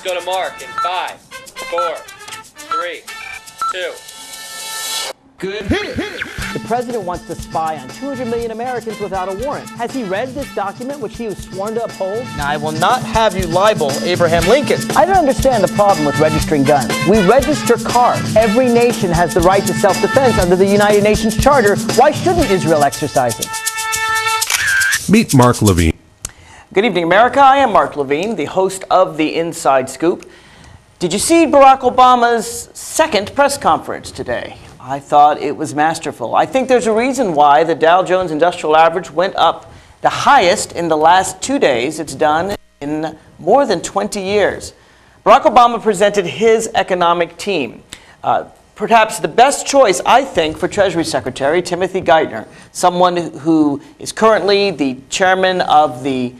go to Mark in 5, 4, 3, 2. Good hit. The president wants to spy on 200 million Americans without a warrant. Has he read this document, which he was sworn to uphold? Now, I will not have you libel Abraham Lincoln. I don't understand the problem with registering guns. We register cars. Every nation has the right to self-defense under the United Nations Charter. Why shouldn't Israel exercise it? Meet Mark Levine. Good evening, America. I am Mark Levine, the host of The Inside Scoop. Did you see Barack Obama's second press conference today? I thought it was masterful. I think there's a reason why the Dow Jones Industrial Average went up the highest in the last 2 days it's done in more than 20 years. Barack Obama presented his economic team. Perhaps the best choice, I think, for Treasury Secretary Timothy Geithner, someone who is currently the chairman of the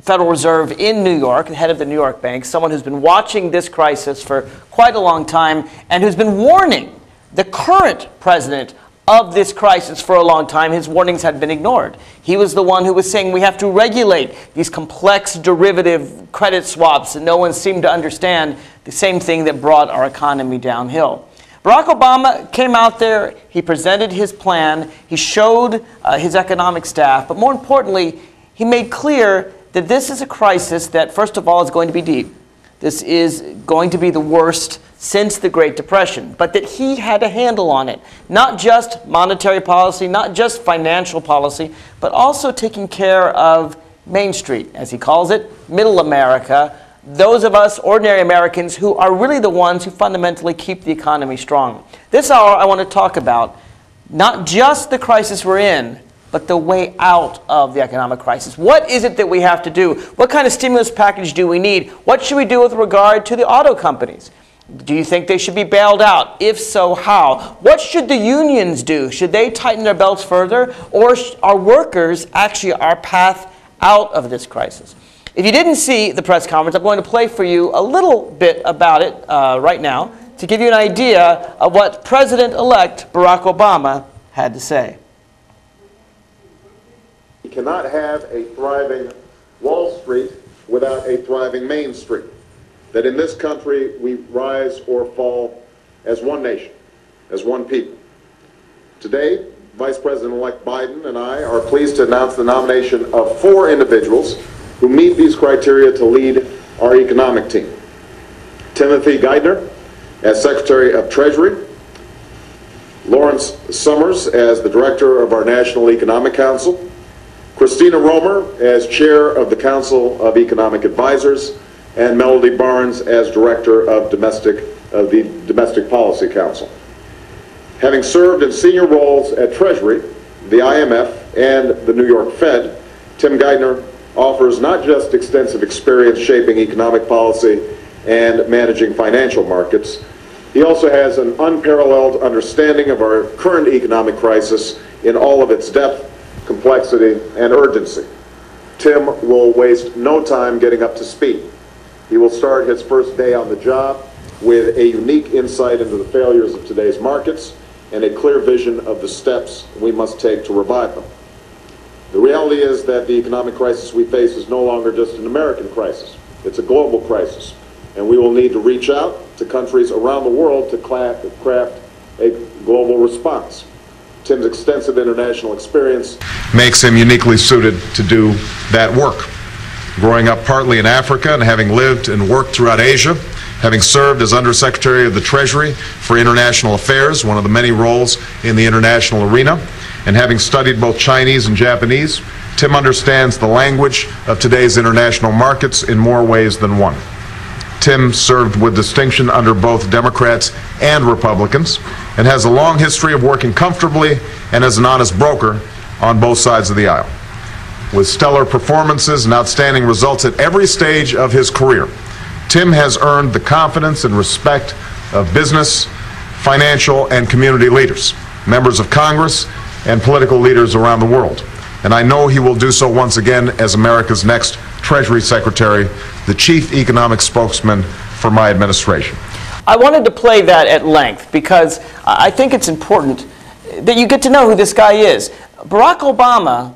Federal Reserve in New York, the head of the New York Bank, someone who's been watching this crisis for quite a long time and who's been warning the current president of this crisis for a long time. His warnings had been ignored. He was the one who was saying we have to regulate these complex derivative credit swaps, and no one seemed to understand the same thing that brought our economy downhill. Barack Obama came out there, he presented his plan, he showed his economic staff, but more importantly, he made clear that this is a crisis that, first of all, is going to be deep. This is going to be the worst since the Great Depression, but that he had a handle on it. Not just monetary policy, not just financial policy, but also taking care of Main Street, as he calls it, middle America, those of us, ordinary Americans, who are really the ones who fundamentally keep the economy strong. This hour, I want to talk about not just the crisis we're in, but the way out of the economic crisis. What is it that we have to do? What kind of stimulus package do we need? What should we do with regard to the auto companies? Do you think they should be bailed out? If so, how? What should the unions do? Should they tighten their belts further? Or are workers actually our path out of this crisis? If you didn't see the press conference, I'm going to play for you a little bit about it right now to give you an idea of what President-elect Barack Obama had to say. We cannot have a thriving Wall Street without a thriving Main Street. That in this country we rise or fall as one nation, as one people. Today, Vice President-elect Biden and I are pleased to announce the nomination of 4 individuals who meet these criteria to lead our economic team. Timothy Geithner as Secretary of Treasury, Lawrence Summers as the Director of our National Economic Council, Christina Romer as Chair of the Council of Economic Advisors, and Melody Barnes as Director of the Domestic Policy Council. Having served in senior roles at Treasury, the IMF, and the New York Fed, Tim Geithner offers not just extensive experience shaping economic policy and managing financial markets, he also has an unparalleled understanding of our current economic crisis in all of its depth, complexity, and urgency. Tim will waste no time getting up to speed. He will start his first day on the job with a unique insight into the failures of today's markets and a clear vision of the steps we must take to revive them. The reality is that the economic crisis we face is no longer just an American crisis. It's a global crisis, and we will need to reach out to countries around the world to craft a global response. Tim's extensive international experience makes him uniquely suited to do that work. Growing up partly in Africa and having lived and worked throughout Asia, having served as Undersecretary of the Treasury for International Affairs, one of the many roles in the international arena, and having studied both Chinese and Japanese, Tim understands the language of today's international markets in more ways than one. Tim served with distinction under both Democrats and Republicans and has a long history of working comfortably and as an honest broker on both sides of the aisle. With stellar performances and outstanding results at every stage of his career, Tim has earned the confidence and respect of business, financial, and community leaders, members of Congress, and political leaders around the world. And I know he will do so once again as America's next Treasury Secretary, the chief economic spokesman for my administration. I wanted to play that at length because I think it's important that you get to know who this guy is. Barack Obama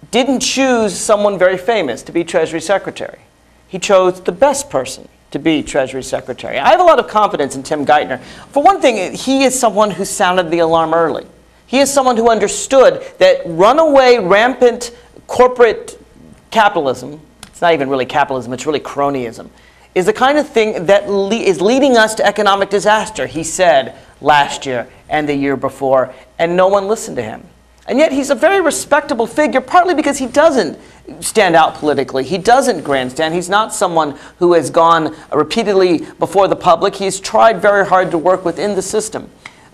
didn't choose someone very famous to be Treasury Secretary. He chose the best person to be Treasury Secretary. I have a lot of confidence in Tim Geithner. For one thing, he is someone who sounded the alarm early. He is someone who understood that runaway, rampant corporate capitalism, it's not even really capitalism, it's really cronyism, is the kind of thing that is leading us to economic disaster, he said last year and the year before, and no one listened to him. And yet he's a very respectable figure, partly because he doesn't stand out politically. He doesn't grandstand. He's not someone who has gone repeatedly before the public. He's tried very hard to work within the system.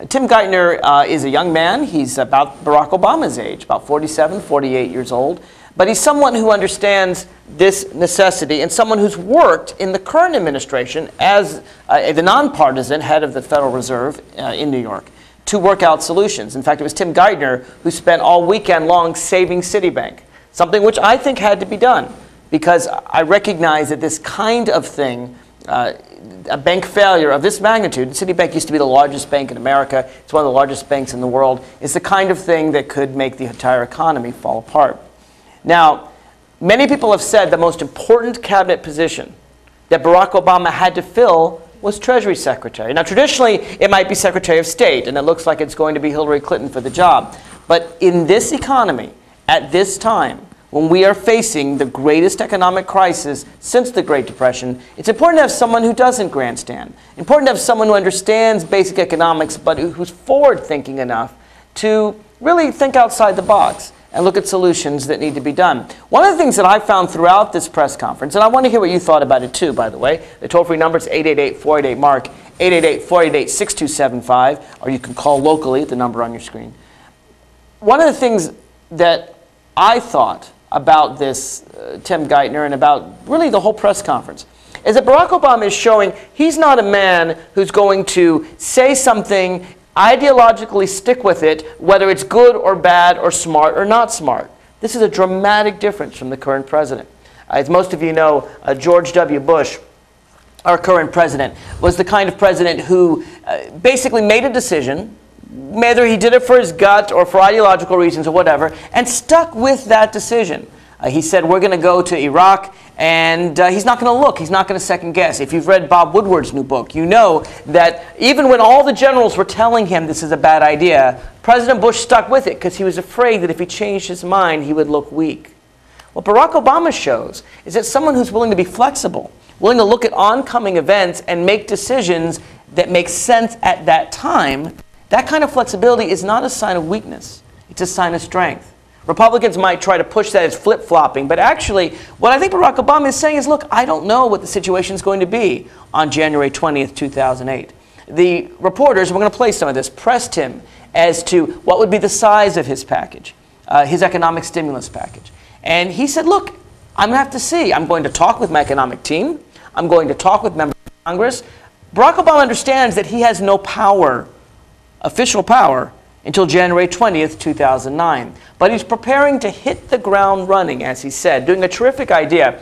Tim Geithner is a young man. He's about Barack Obama's age, about 47, 48 years old. But he's someone who understands this necessity and someone who's worked in the current administration as the nonpartisan head of the Federal Reserve in New York to work out solutions. In fact, it was Tim Geithner who spent all weekend long saving Citibank, something which I think had to be done because I recognize that this kind of thing, a bank failure of this magnitude, Citibank used to be the largest bank in America, it's one of the largest banks in the world, is the kind of thing that could make the entire economy fall apart. Now, many people have said the most important cabinet position that Barack Obama had to fill was Treasury Secretary. Now, traditionally, it might be Secretary of State, and it looks like it's going to be Hillary Clinton for the job. But in this economy, at this time, when we are facing the greatest economic crisis since the Great Depression, it's important to have someone who doesn't grandstand. Important to have someone who understands basic economics, but who's forward-thinking enough to really think outside the box and look at solutions that need to be done. One of the things that I found throughout this press conference, and I want to hear what you thought about it too, by the way, the toll-free number is 888-488-MARK, 888-488-6275, or you can call locally at the number on your screen. One of the things that I thought about this Tim Geithner and about really the whole press conference is that Barack Obama is showing he's not a man who's going to say something, ideologically stick with it, whether it's good or bad or smart or not smart. This is a dramatic difference from the current president. As most of you know, George W. Bush, our current president, was the kind of president who basically made a decision, whether he did it for his gut or for ideological reasons or whatever, and stuck with that decision. He said, we're going to go to Iraq, and he's not going to look. He's not going to second guess. If you've read Bob Woodward's new book, you know that even when all the generals were telling him this is a bad idea, President Bush stuck with it because he was afraid that if he changed his mind, he would look weak. What Barack Obama shows is that someone who's willing to be flexible, willing to look at oncoming events and make decisions that make sense at that time, that kind of flexibility is not a sign of weakness. It's a sign of strength. Republicans might try to push that as flip-flopping, but actually what I think Barack Obama is saying is, look, I don't know what the situation is going to be on January 20th, 2008. The reporters, we're going to play some of this, pressed him as to what would be the size of his package, his economic stimulus package. And he said, look, I'm going to have to see. I'm going to talk with my economic team. I'm going to talk with members of Congress. Barack Obama understands that he has no power, official power, until January 20th, 2009. But he's preparing to hit the ground running, as he said, doing a terrific idea.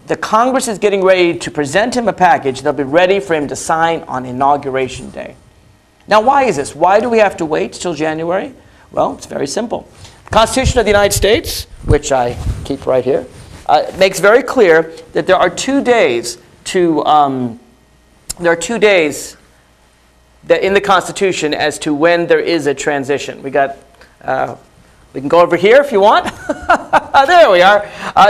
The Congress is getting ready to present him a package. They'll be ready for him to sign on Inauguration Day. Now, why is this? Why do we have to wait till January? Well, it's very simple. The Constitution of the United States, which I keep right here, makes very clear that there are 2 days to that in the Constitution as to when there is a transition. We can go over here if you want. There we are.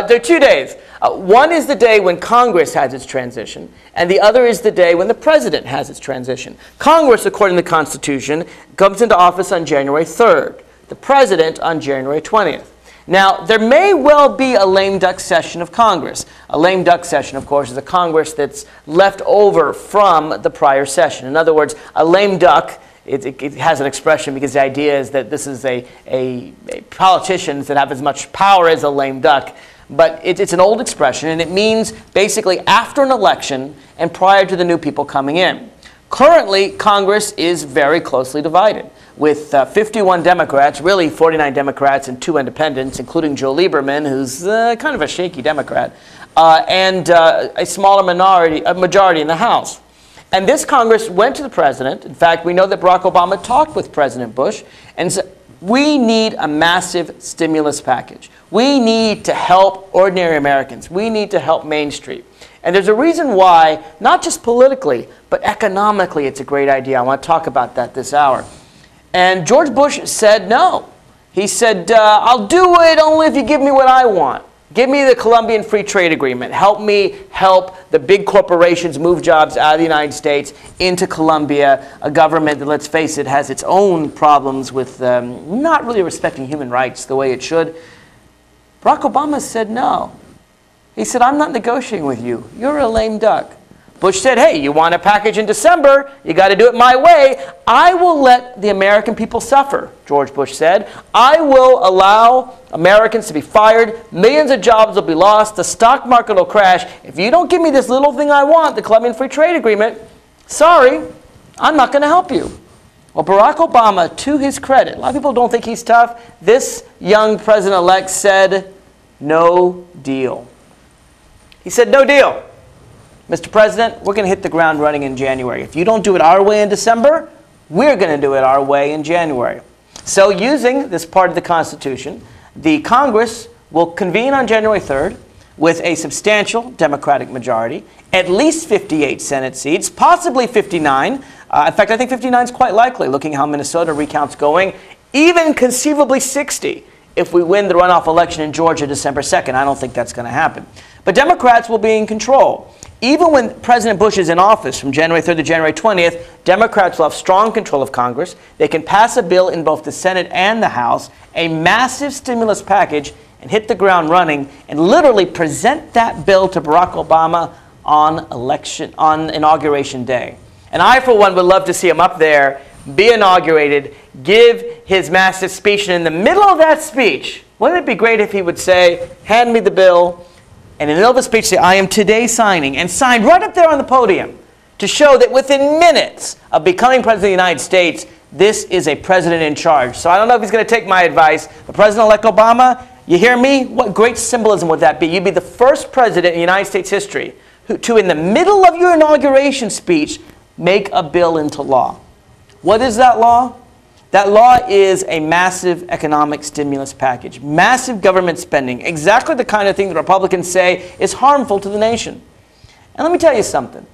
There are 2 days. One is the day when Congress has its transition, and the other is the day when the President has its transition. Congress, according to the Constitution, comes into office on January 3rd. The President on January 20th. Now, there may well be a lame duck session of Congress. A lame duck session, of course, is a Congress that's left over from the prior session. In other words, a lame duck, it has an expression because the idea is that this is a politicians that have as much power as a lame duck. But it's an old expression, and it means basically after an election and prior to the new people coming in. Currently, Congress is very closely divided, with 51 Democrats, really 49 Democrats and 2 independents, including Joe Lieberman, who's kind of a shaky Democrat, and a smaller majority in the House. And this Congress went to the President. In fact, we know that Barack Obama talked with President Bush and said, we need a massive stimulus package. We need to help ordinary Americans. We need to help Main Street. And there's a reason why, not just politically, but economically, it's a great idea. I want to talk about that this hour. And George Bush said no. He said, I'll do it only if you give me what I want. Give me the Colombian Free Trade Agreement. Help me help the big corporations move jobs out of the United States into Colombia, a government that, let's face it, has its own problems with not really respecting human rights the way it should. Barack Obama said no. He said, I'm not negotiating with you. You're a lame duck. Bush said, hey, you want a package in December? You got to do it my way. I will let the American people suffer, George Bush said. I will allow Americans to be fired. Millions of jobs will be lost. The stock market will crash. If you don't give me this little thing I want, the Colombian Free Trade Agreement, sorry, I'm not going to help you. Well, Barack Obama, to his credit, a lot of people don't think he's tough. This young president-elect said, no deal. He said, no deal. Mr. President, we're going to hit the ground running in January. If you don't do it our way in December, we're going to do it our way in January. So using this part of the Constitution, the Congress will convene on January 3rd with a substantial Democratic majority, at least 58 Senate seats, possibly 59. In fact, I think 59 is quite likely, looking how Minnesota recount's going, even conceivably 60 if we win the runoff election in Georgia December 2nd. I don't think that's going to happen. But Democrats will be in control. Even when President Bush is in office from January 3rd to January 20th, Democrats will have strong control of Congress. They can pass a bill in both the Senate and the House, a massive stimulus package, and hit the ground running and literally present that bill to Barack Obama on Inauguration Day. And I, for one, would love to see him up there, be inaugurated, give his massive speech, and in the middle of that speech, wouldn't it be great if he would say, hand me the bill, and in the middle of the speech say, I am today signing, and signed right up there on the podium to show that within minutes of becoming President of the United States, this is a president in charge. So I don't know if he's going to take my advice, but President-elect Obama, you hear me? What great symbolism would that be? You'd be the first president in United States history to, in the middle of your inauguration speech, make a bill into law. What is that law? That law is a massive economic stimulus package, massive government spending, exactly the kind of thing that Republicans say is harmful to the nation. And let me tell you something.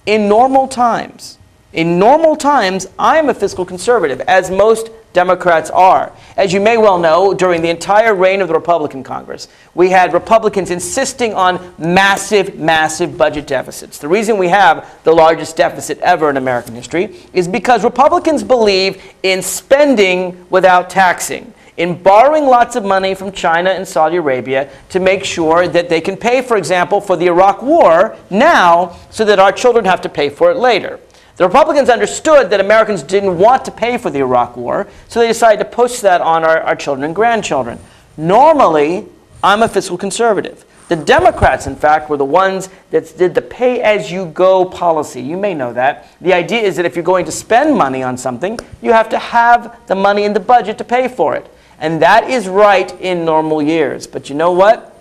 In normal times, I am a fiscal conservative, as most Democrats are. As you may well know, during the entire reign of the Republican Congress, we had Republicans insisting on massive, massive budget deficits. The reason we have the largest deficit ever in American history is because Republicans believe in spending without taxing, in borrowing lots of money from China and Saudi Arabia to make sure that they can pay, for example, for the Iraq War now so that our children have to pay for it later. The Republicans understood that Americans didn't want to pay for the Iraq War, so they decided to push that on our children and grandchildren. Normally, I'm a fiscal conservative. The Democrats, in fact, were the ones that did the pay-as-you-go policy. You may know that. The idea is that if you're going to spend money on something, you have to have the money in the budget to pay for it. And that is right in normal years. But you know what?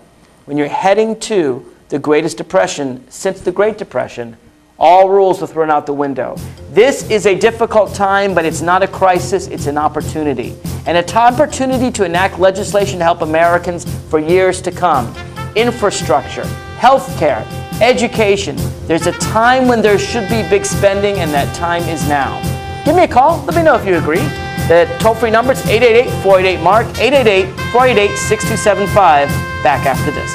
When you're heading to the greatest depression since the Great Depression, all rules are thrown out the window. This is a difficult time, but it's not a crisis, it's an opportunity. And an opportunity to enact legislation to help Americans for years to come. Infrastructure, healthcare, education. There's a time when there should be big spending, and that time is now. Give me a call. Let me know if you agree. The toll-free number is 888-488-MARK, 888-488-6275. Back after this.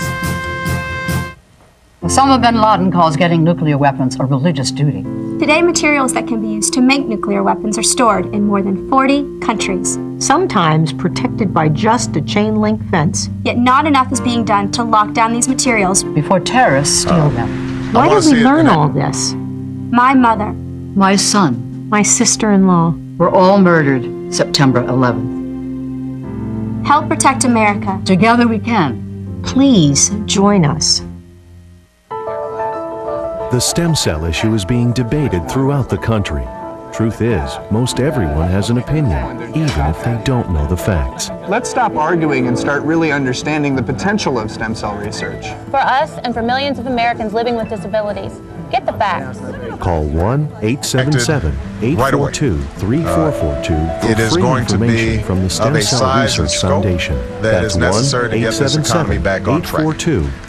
Osama bin Laden calls getting nuclear weapons a religious duty. Today, materials that can be used to make nuclear weapons are stored in more than 40 countries. Sometimes protected by just a chain-link fence. Yet not enough is being done to lock down these materials before terrorists steal them. Why did we learn all this? My mother. My son. My sister-in-law. Were all murdered September 11th. Help protect America. Together we can. Please join us. The stem cell issue is being debated throughout the country. Truth is, most everyone has an opinion, even if they don't know the facts. Let's stop arguing and start really understanding the potential of stem cell research. For us and for millions of Americans living with disabilities, Get the facts. Call 1-877-842-3442 for It is free going to information be from the of Stem a Cell size and Research scope Foundation. that is necessary to get this economy back on track.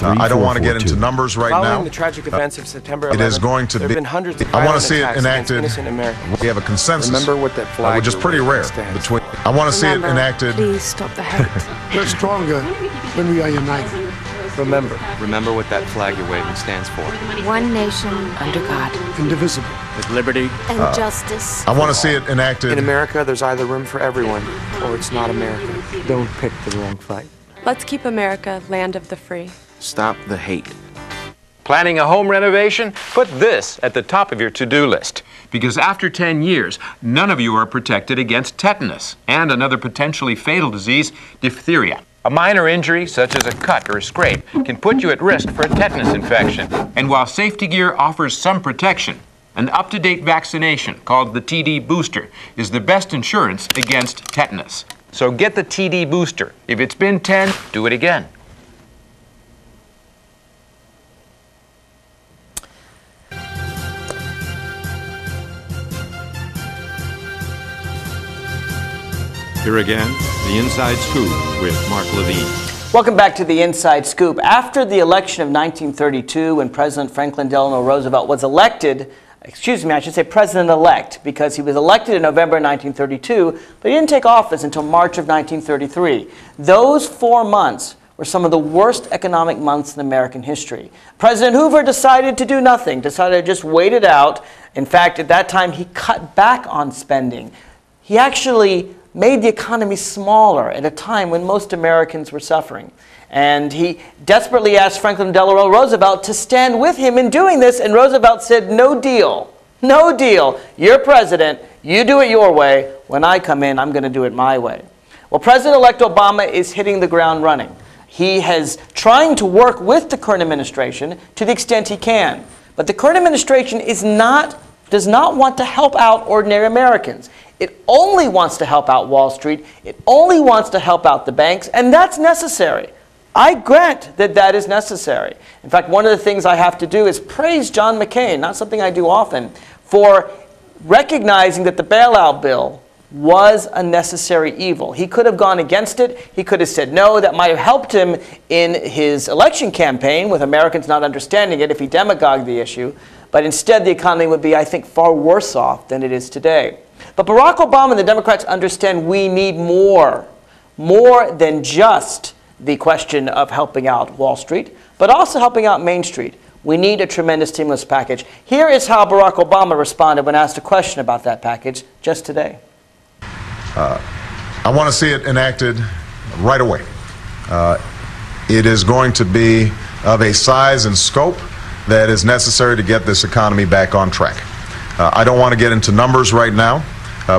I don't want to get into numbers right now. Following the tragic events of September 11th, It is going to there be. have been hundreds of I want to violent see it attacks against enacted. innocent Americans. We have a consensus. Remember what that flag which is pretty rare. Between. I want to see it enacted. Please stop the hate. We're stronger when we are united. Remember what that flag you're waving stands for. One nation under God. Indivisible. With liberty and justice. I want to see it enacted. In America, there's either room for everyone, or it's not America. Don't pick the wrong fight. Let's keep America land of the free. Stop the hate. Planning a home renovation? Put this at the top of your to-do list. Because after 10 years, none of you are protected against tetanus and another potentially fatal disease, diphtheria. A minor injury, such as a cut or a scrape, can put you at risk for a tetanus infection. And while safety gear offers some protection, an up-to-date vaccination called the TD booster is the best insurance against tetanus. So get the TD booster. If it's been 10, do it again. Here again, the Inside Scoop with Mark Levine. Welcome back to the Inside Scoop. After the election of 1932, when President Franklin Delano Roosevelt was elected, I should say president-elect, because he was elected in November 1932, but he didn't take office until March of 1933. Those 4 months were some of the worst economic months in American history. President Hoover decided to do nothing, decided to just wait it out. In fact, at that time, he cut back on spending. He actually made the economy smaller at a time when most Americans were suffering. And he desperately asked Franklin Delano Roosevelt to stand with him in doing this, and Roosevelt said, no deal, no deal. You're president, you do it your way. When I come in, I'm going to do it my way. Well, President-elect Obama is hitting the ground running. He is trying to work with the current administration to the extent he can. But the current administration does not want to help out ordinary Americans. It only wants to help out Wall Street. It only wants to help out the banks, and that's necessary. I grant that that is necessary. In fact, one of the things I have to do is praise John McCain, not something I do often, for recognizing that the bailout bill was a necessary evil. He could have gone against it. He could have said no. That might have helped him in his election campaign with Americans not understanding it if he demagogued the issue. But instead, the economy would be, I think, far worse off than it is today. But Barack Obama and the Democrats understand we need more than just the question of helping out Wall Street, but also helping out Main Street. We need a tremendous stimulus package. Here is how Barack Obama responded when asked a question about that package just today. I want to see it enacted right away. It is going to be of a size and scope that is necessary to get this economy back on track. I don't want to get into numbers right now.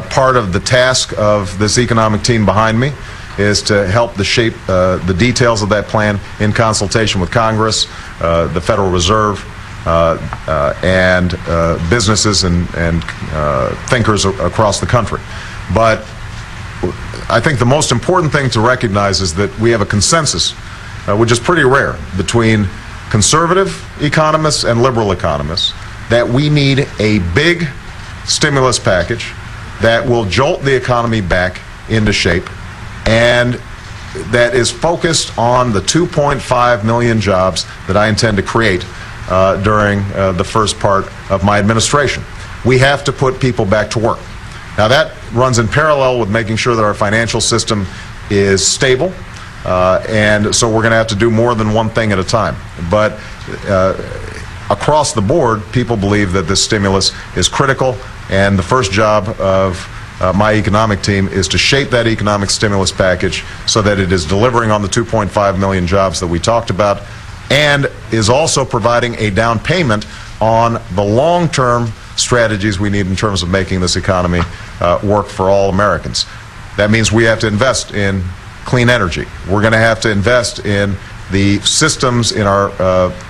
Part of the task of this economic team behind me is to help to shape the details of that plan in consultation with Congress, the Federal Reserve, and businesses and thinkers across the country. But I think the most important thing to recognize is that we have a consensus, which is pretty rare, between conservative economists and liberal economists, that we need a big stimulus package that will jolt the economy back into shape and that is focused on the 2.5 million jobs that I intend to create during the first part of my administration. We have to put people back to work. Now that runs in parallel with making sure that our financial system is stable, and so we're going to have to do more than one thing at a time. But across the board, people believe that this stimulus is critical, and the first job of my economic team is to shape that economic stimulus package so that it is delivering on the 2.5 million jobs that we talked about and is also providing a down payment on the long-term strategies we need in terms of making this economy work for all Americans. That means we have to invest in clean energy. We're going to have to invest in the systems in our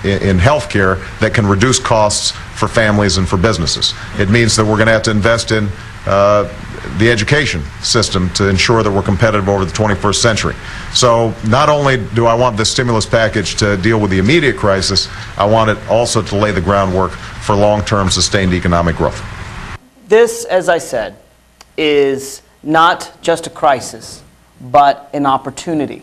in healthcare that can reduce costs for families and for businesses. It means that we're going to have to invest in the education system to ensure that we're competitive over the 21st century. So not only do I want this stimulus package to deal with the immediate crisis, I want it also to lay the groundwork for long-term sustained economic growth. This, as I said, is not just a crisis, but an opportunity.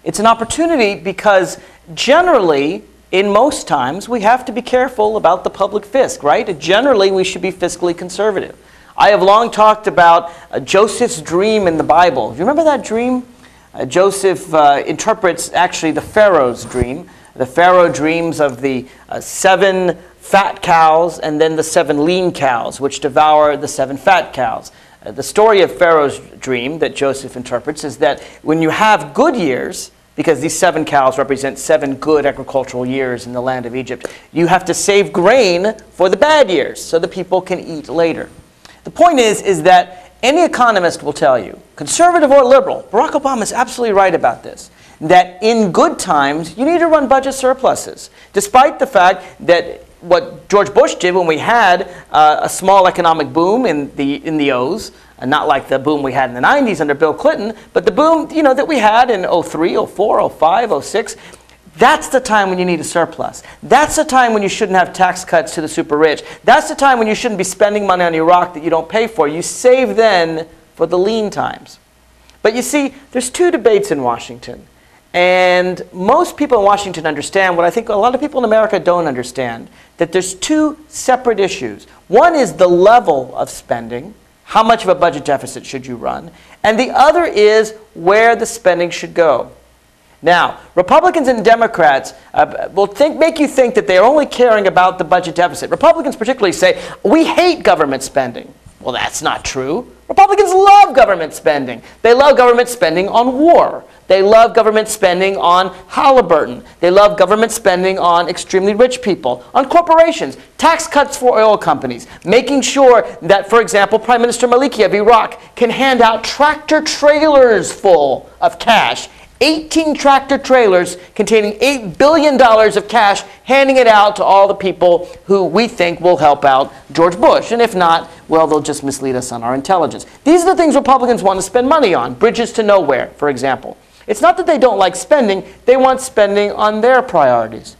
It's an opportunity because generally, in most times, we have to be careful about the public fisc, right? Generally, we should be fiscally conservative. I have long talked about Joseph's dream in the Bible. Do you remember that dream? Joseph interprets actually the Pharaoh's dream. The Pharaoh dreams of the 7 fat cows and then the 7 lean cows, which devour the 7 fat cows. The story of Pharaoh's dream that Joseph interprets is that when you have good years, because these 7 cows represent 7 good agricultural years in the land of Egypt, you have to save grain for the bad years so the people can eat later. The point is that any economist will tell you, conservative or liberal, Barack Obama is absolutely right about this, that in good times, you need to run budget surpluses, despite the fact that what George Bush did when we had a small economic boom in the O's, not like the boom we had in the 90s under Bill Clinton, but the boom that we had in 03, 04, 05, 06, that's the time when you need a surplus. That's the time when you shouldn't have tax cuts to the super rich. That's the time when you shouldn't be spending money on Iraq that you don't pay for. You save then for the lean times. But you see, there's 2 debates in Washington. And most people in Washington understand what I think a lot of people in America don't understand, that there's 2 separate issues. One is the level of spending. How much of a budget deficit should you run? And the other is where the spending should go. Now, Republicans and Democrats will make you think that they're only caring about the budget deficit. Republicans particularly say, we hate government spending. Well, that's not true. Republicans love government spending. They love government spending on war. They love government spending on Halliburton. They love government spending on extremely rich people, on corporations, tax cuts for oil companies, making sure that, for example, Prime Minister Maliki of Iraq can hand out tractor trailers full of cash, 18 tractor trailers containing $8 billion of cash, handing it out to all the people who we think will help out George Bush. And if not, well, they'll just mislead us on our intelligence. These are the things Republicans want to spend money on. Bridges to nowhere, for example. It's not that they don't like spending. They want spending on their priorities.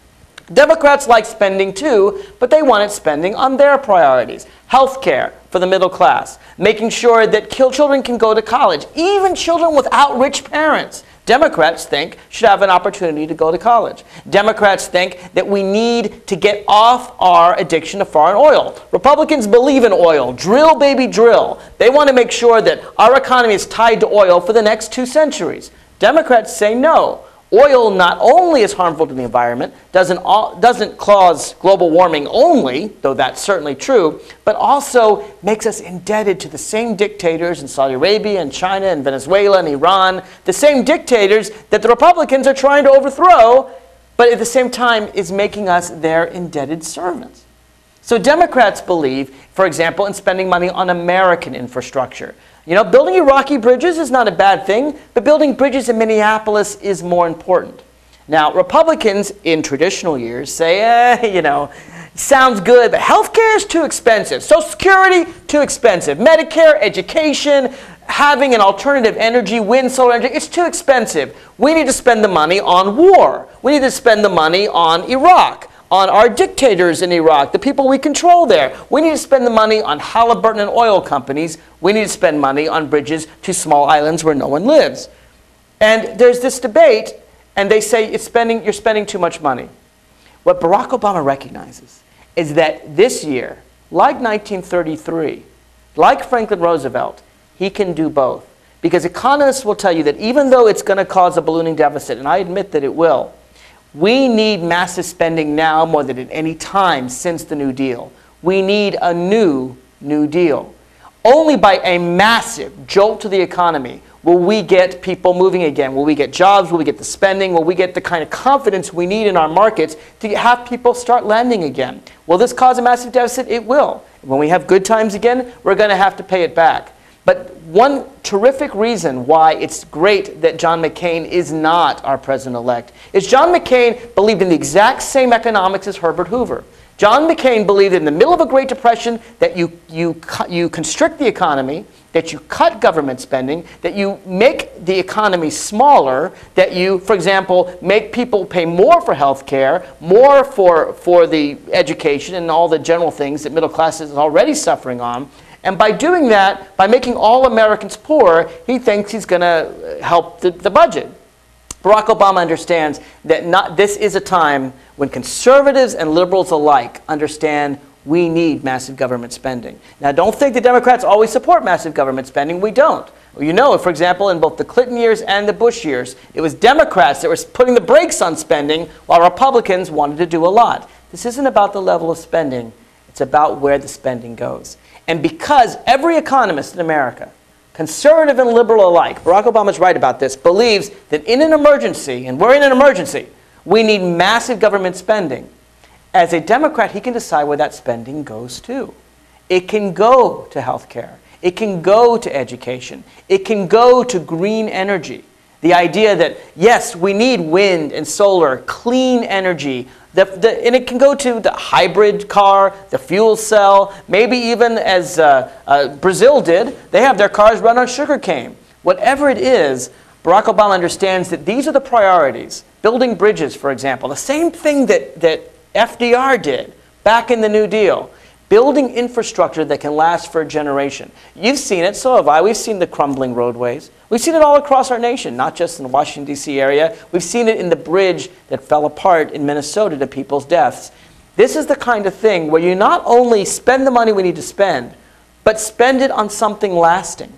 Democrats like spending too, but they wanted spending on their priorities. Health care for the middle class. Making sure that children can go to college. Even children without rich parents, Democrats think, should have an opportunity to go to college. Democrats think that we need to get off our addiction to foreign oil. Republicans believe in oil. Drill, baby, drill. They want to make sure that our economy is tied to oil for the next 2 centuries. Democrats say no. Oil not only is harmful to the environment, doesn't cause global warming only, though that's certainly true, but also makes us indebted to the same dictators in Saudi Arabia and China and Venezuela and Iran, the same dictators that the Republicans are trying to overthrow, but at the same time is making us their indebted servants. So Democrats believe, for example, in spending money on American infrastructure. Building Iraqi bridges is not a bad thing, but building bridges in Minneapolis is more important. Now, Republicans in traditional years say, sounds good, but healthcare is too expensive. Social Security, too expensive. Medicare, education, having an alternative energy, wind, solar energy, it's too expensive. We need to spend the money on war. We need to spend the money on Iraq, on our dictators in Iraq, the people we control there. We need to spend the money on Halliburton and oil companies. We need to spend money on bridges to small islands where no one lives. And there's this debate, and they say you're spending too much money. What Barack Obama recognizes is that this year, like 1933, like Franklin Roosevelt, he can do both. Because economists will tell you that even though it's going to cause a ballooning deficit, and I admit that it will, we need massive spending now more than at any time since the New Deal. We need a new Deal. Only by a massive jolt to the economy will we get people moving again. Will we get jobs? Will we get the spending? Will we get the kind of confidence we need in our markets to have people start lending again? Will this cause a massive deficit? It will. When we have good times again, we're going to have to pay it back. But one terrific reason why it's great that John McCain is not our president-elect is John McCain believed in the exact same economics as Herbert Hoover. John McCain believed in the middle of a Great Depression that you constrict the economy, that you cut government spending, that you make the economy smaller, that you, for example, make people pay more for health care, more for the education and all the general things that middle class is already suffering on. And by doing that, by making all Americans poor, he thinks he's going to help the budget. Barack Obama understands that this is a time when conservatives and liberals alike understand we need massive government spending. Now, don't think the Democrats always support massive government spending. We don't. You know, for example, in both the Clinton years and the Bush years, it was Democrats that were putting the brakes on spending while Republicans wanted to do a lot. This isn't about the level of spending. It's about where the spending goes. And because every economist in America, conservative and liberal alike, Barack Obama's right about this, believes that in an emergency, and we're in an emergency, we need massive government spending. As a Democrat, he can decide where that spending goes to. It can go to health care. It can go to education. It can go to green energy. The idea that, yes, we need wind and solar, clean energy, and it can go to the hybrid car, the fuel cell, maybe even as Brazil did, they have their cars run on sugarcane. Whatever it is, Barack Obama understands that these are the priorities. Building bridges, for example, the same thing that FDR did back in the New Deal. Building infrastructure that can last for a generation. You've seen it, so have I. We've seen the crumbling roadways. We've seen it all across our nation, not just in the Washington, D.C. area. We've seen it in the bridge that fell apart in Minnesota to people's deaths. This is the kind of thing where you not only spend the money we need to spend, but spend it on something lasting.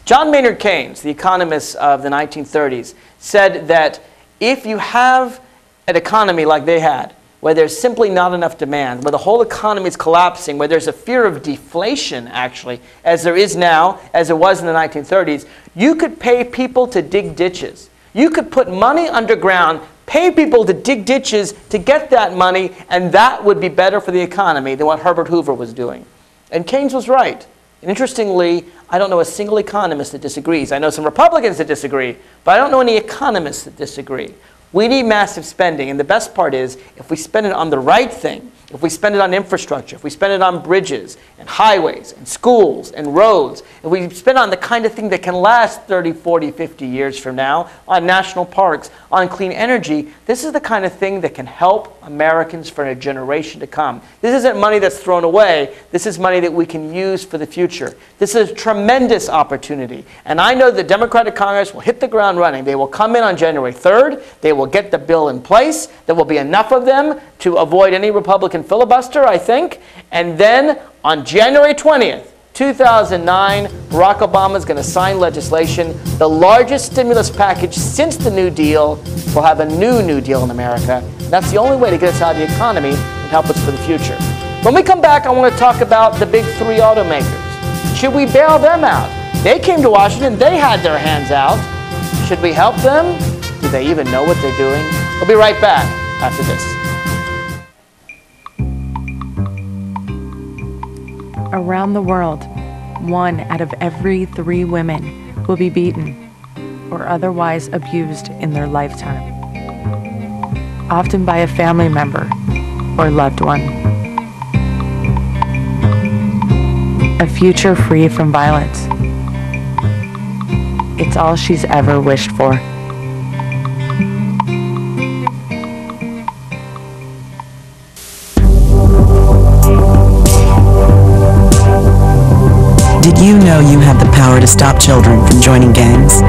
John Maynard Keynes, the economist of the 1930s, said that if you have an economy like they had, where there's simply not enough demand, where the whole economy is collapsing, where there's a fear of deflation, actually, as there is now, as there was in the 1930s, you could pay people to dig ditches. You could put money underground, pay people to dig ditches to get that money, and that would be better for the economy than what Herbert Hoover was doing. And Keynes was right. And interestingly, I don't know a single economist that disagrees. I know some Republicans that disagree, but I don't know any economists that disagree. We need massive spending, and the best part is if we spend it on the right thing, if we spend it on infrastructure, if we spend it on bridges and highways and schools and roads, if we spend it on the kind of thing that can last 30, 40, 50 years from now, on national parks, on clean energy, this is the kind of thing that can help Americans for a generation to come. This isn't money that's thrown away. This is money that we can use for the future. This is a tremendous opportunity. And I know the Democratic Congress will hit the ground running. They will come in on January 3rd. They will get the bill in place. There will be enough of them to avoid any Republican filibuster, I think. And then on January 20th, 2009, Barack Obama is going to sign legislation. The largest stimulus package since the New Deal. We'll have a new Deal in America. That's the only way to get us out of the economy and help us for the future. When we come back, I want to talk about the big three automakers. Should we bail them out? They came to Washington. They had their hands out. Should we help them? Do they even know what they're doing? We'll be right back after this. Around the world, 1 out of every 3 women will be beaten or otherwise abused in their lifetime, often by a family member or loved one. A future free from violence. It's all she's ever wished for. Did you know you have the power to stop children from joining gangs?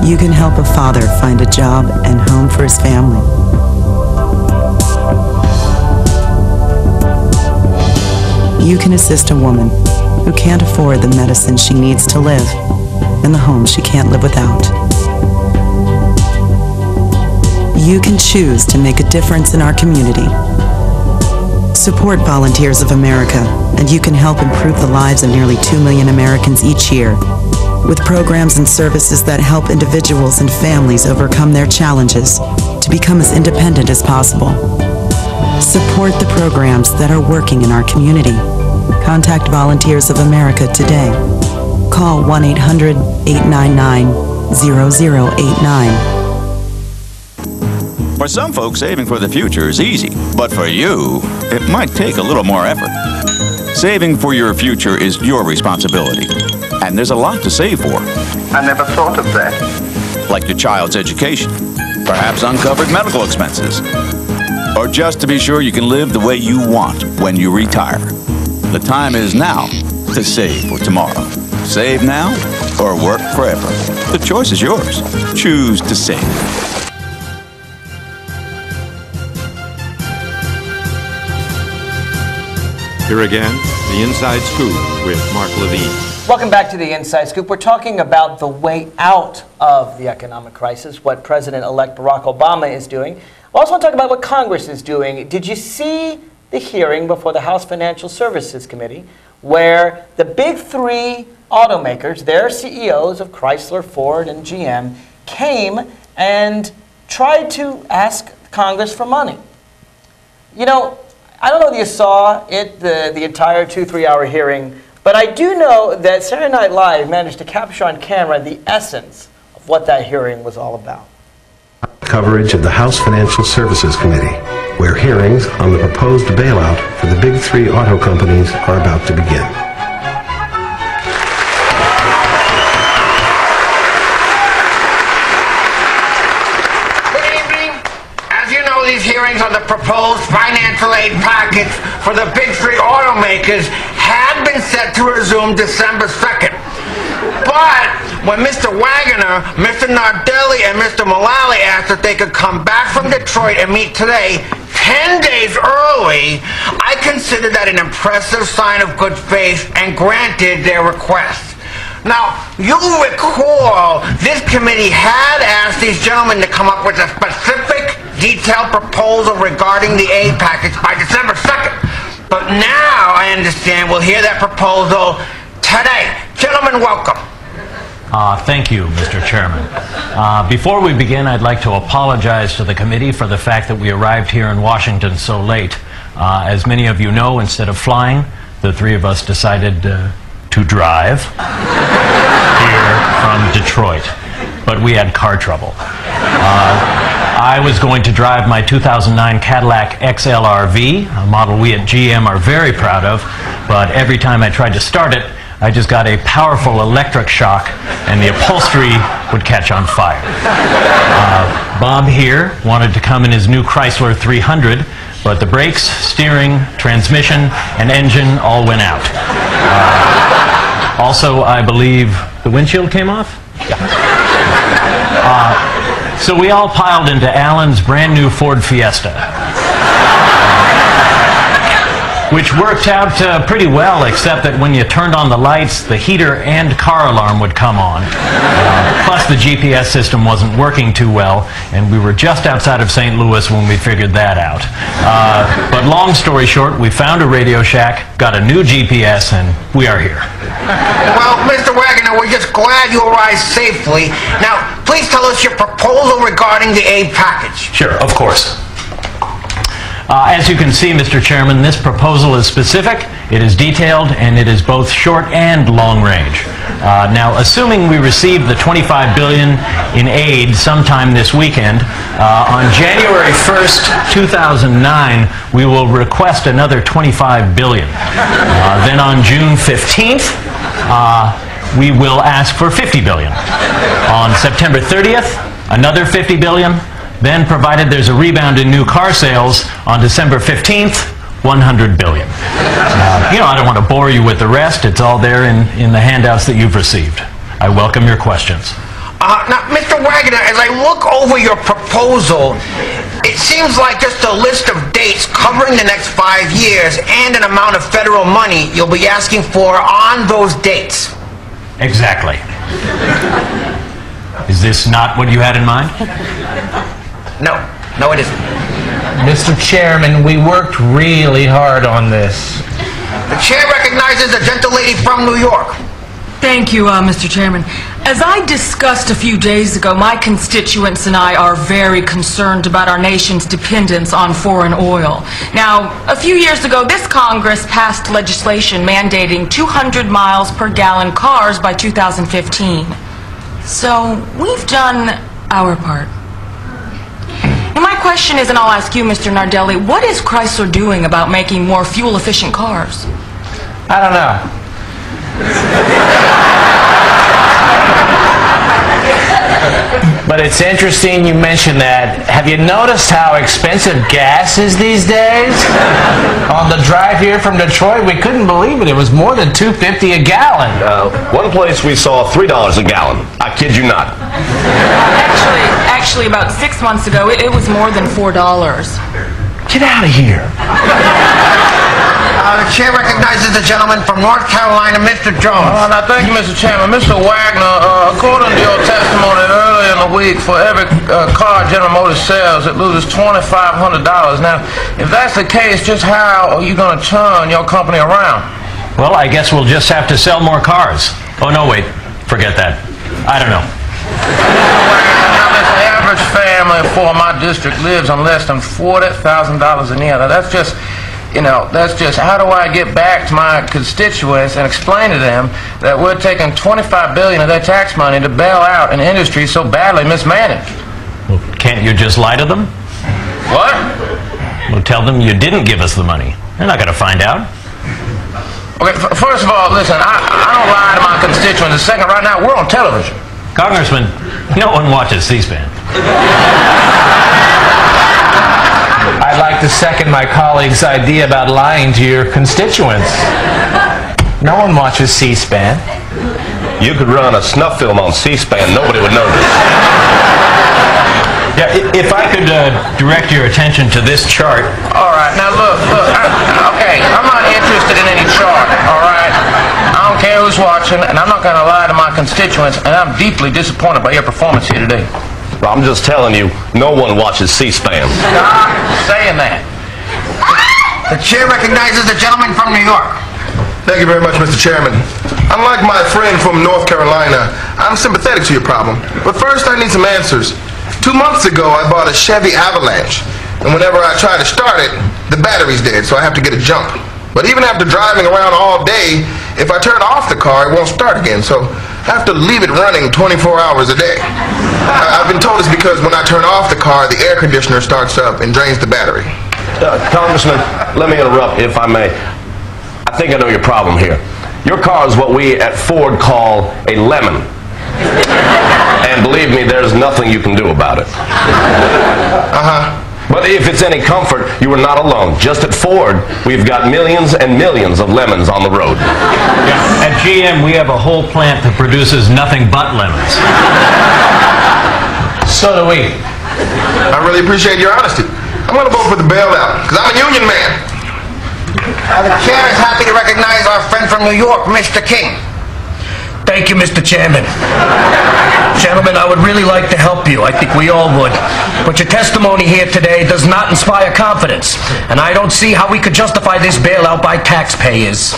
You can help a father find a job and home for his family. You can assist a woman who can't afford the medicine she needs to live and the home she can't live without. You can choose to make a difference in our community. Support Volunteers of America, and you can help improve the lives of nearly 2 million Americans each year with programs and services that help individuals and families overcome their challenges to become as independent as possible. Support the programs that are working in our community. Contact Volunteers of America today. Call 1-800-899-0089. For some folks, saving for the future is easy, but for you, it might take a little more effort. Saving for your future is your responsibility, and there's a lot to save for. I never thought of that. Like your child's education, perhaps uncovered medical expenses, or just to be sure you can live the way you want when you retire. The time is now to save for tomorrow. Save now or work forever. The choice is yours. Choose to save. Here again, the Inside Scoop with Mark Levine. Welcome back to the Inside Scoop. We're talking about the way out of the economic crisis, what President-elect Barack Obama is doing. We also want to talk about what Congress is doing. Did you see the hearing before the House Financial Services Committee where the big three automakers, their CEOs of Chrysler, Ford, and GM, came and tried to ask Congress for money? You know, I don't know if you saw it, the entire 2-3 hour hearing, but I do know that Saturday Night Live managed to capture on camera the essence of what that hearing was all about. Coverage of the House Financial Services Committee, where hearings on the proposed bailout for the big three auto companies are about to begin. These hearings on the proposed financial aid package for the big three automakers had been set to resume December 2nd. But when Mr. Wagner, Mr. Nardelli, and Mr. Mullally asked if they could come back from Detroit and meet today, 10 days early, I considered that an impressive sign of good faith and granted their request. Now, you'll recall this committee had asked these gentlemen to come up with a specific, detailed proposal regarding the aid package by December 2nd. But now, I understand, we'll hear that proposal today. Gentlemen, welcome. Thank you, Mr. Chairman. Before we begin, I'd like to apologize to the committee for the fact that we arrived here in Washington so late. As many of you know, instead of flying, the three of us decided to drive here from Detroit, but we had car trouble. I was going to drive my 2009 Cadillac XLR-V, a model we at GM are very proud of, but every time I tried to start it, I just got a powerful electric shock and the upholstery would catch on fire. Bob here wanted to come in his new Chrysler 300, but the brakes, steering, transmission, and engine all went out. Also, I believe the windshield came off? Yeah. So we all piled into Alan's brand new Ford Fiesta, which worked out pretty well, except that when you turned on the lights, the heater and car alarm would come on. Plus the GPS system wasn't working too well, and we were just outside of St. Louis when we figured that out. But long story short, we found a Radio Shack, got a new GPS, and we are here. Well, Mr. Wagner, we're just glad you arrived safely. Now, please tell us your proposal regarding the aid package. Sure, of course. As you can see, Mr. Chairman, this proposal is specific, it is detailed, and it is both short and long range. Now, assuming we receive the $25 billion in aid sometime this weekend, on January 1st, 2009, we will request another $25 billion. Then on June 15th, we will ask for $50 billion. On September 30th, another $50 billion. Then, provided there's a rebound in new car sales, on December 15th, $100 billion. I don't want to bore you with the rest. It's all there in the handouts that you've received. I welcome your questions. Now, Mr. Wagner, as I look over your proposal, it seems like just a list of dates covering the next 5 years and an amount of federal money you'll be asking for on those dates. Exactly. Is this not what you had in mind? No, it isn't. Mr. Chairman, we worked really hard on this. The chair recognizes the gentle lady from New York. Thank you, Mr. Chairman. As I discussed a few days ago, my constituents and I are very concerned about our nation's dependence on foreign oil. Now, a few years ago, this Congress passed legislation mandating 200 miles per gallon cars by 2015. So, we've done our part. And my question is, and I'll ask you, Mr. Nardelli, what is Chrysler doing about making more fuel-efficient cars? I don't know. But it's interesting you mentioned that. Have you noticed how expensive gas is these days? On the drive here from Detroit, we couldn't believe it. It was more than $2.50 a gallon. One place we saw $3 a gallon. I kid you not. Actually, about 6 months ago, it was more than $4. Get out of here. The chair recognizes the gentleman from North Carolina, Mr. Jones. Now, thank you, Mr. Chairman. Mr. Wagner, according to your testimony earlier in the week, for every car General Motors sells, it loses $2,500. Now, if that's the case, just how are you going to turn your company around? Well, I guess we'll just have to sell more cars. Oh, no, wait. Forget that. I don't know. Now, this average family for my district lives on less than $40,000 a year. Now, that's just... that's just how do I get back to my constituents and explain to them that we're taking $25 billion of their tax money to bail out an industry so badly mismanaged? Well, can't you just lie to them? What? Well, tell them you didn't give us the money. They're not going to find out. Okay, first of all, listen, I don't lie to my constituents. And second, right now, we're on television. Congressman, no one watches C-SPAN. I'd like to second my colleague's idea about lying to your constituents. No one watches C-SPAN. You could run a snuff film on C-SPAN, nobody would notice. Yeah, if I could direct your attention to this chart. All right, now look, okay, I'm not interested in any chart, all right? I don't care who's watching, and I'm not going to lie to my constituents, and I'm deeply disappointed by your performance here today. Well, I'm just telling you, no one watches C-SPAN. Stop saying that. The chair recognizes the gentleman from New York. Thank you very much, Mr. Chairman. Unlike my friend from North Carolina, I'm sympathetic to your problem. But first, I need some answers. 2 months ago, I bought a Chevy Avalanche, and whenever I try to start it, the battery's dead, so I have to get a jump. But even after driving around all day, if I turn off the car, it won't start again, so I have to leave it running 24 hours a day. I've been told it's because when I turn off the car, the air conditioner starts up and drains the battery. Congressman, let me interrupt, if I may. I think I know your problem here. Your car is what we at Ford call a lemon. And believe me, there's nothing you can do about it. But if it's any comfort, you are not alone. Just at Ford, we've got millions and millions of lemons on the road. Yeah. At GM, we have a whole plant that produces nothing but lemons. So do we. I really appreciate your honesty. I'm going to vote for the bailout, because I'm a union man. The chair is happy to recognize our friend from New York, Mr. King. Thank you, Mr. Chairman. Gentlemen, I would really like to help you. I think we all would. But your testimony here today does not inspire confidence. And I don't see how we could justify this bailout by taxpayers.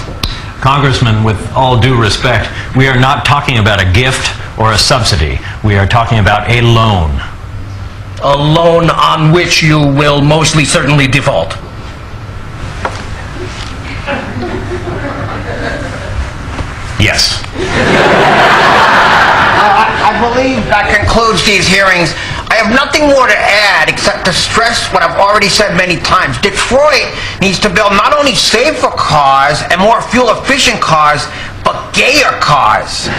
Congressman, with all due respect, we are not talking about a gift or a subsidy. We are talking about a loan. A loan on which you will mostly certainly default. Yes. I believe that concludes these hearings. I have nothing more to add except to stress what I've already said many times. Detroit needs to build not only safer cars and more fuel-efficient cars, but gayer cars.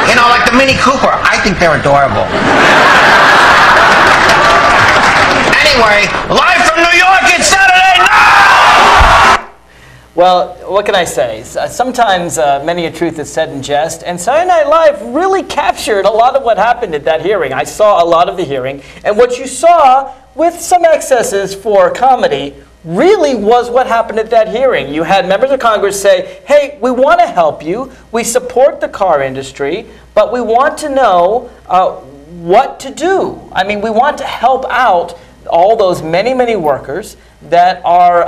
You know, like the Mini Cooper. I think they're adorable. Anyway, live from New York, it's Saturday night! Well, what can I say? Sometimes many a truth is said in jest, and Saturday Night Live really captured a lot of what happened at that hearing. I saw a lot of the hearing, and what you saw, with some excesses for comedy, really was what happened at that hearing. You had members of Congress say, hey, we want to help you, we support the car industry, but we want to know what to do. I mean, we want to help out all those many, many workers that are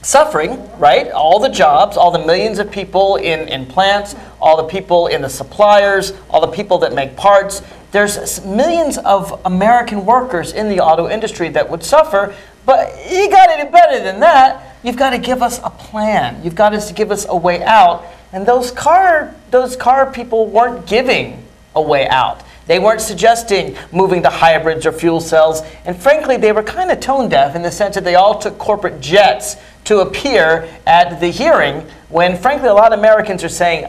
suffering, right? All the jobs, all the millions of people in plants, all the people in the suppliers, all the people that make parts. There's millions of American workers in the auto industry that would suffer, but you got to do better than that. You've got to give us a plan. You've got to give us a way out. And those car people weren't giving a way out. They weren't suggesting moving to hybrids or fuel cells. And frankly, they were kind of tone deaf in the sense that they all took corporate jets to appear at the hearing when, frankly, a lot of Americans are saying,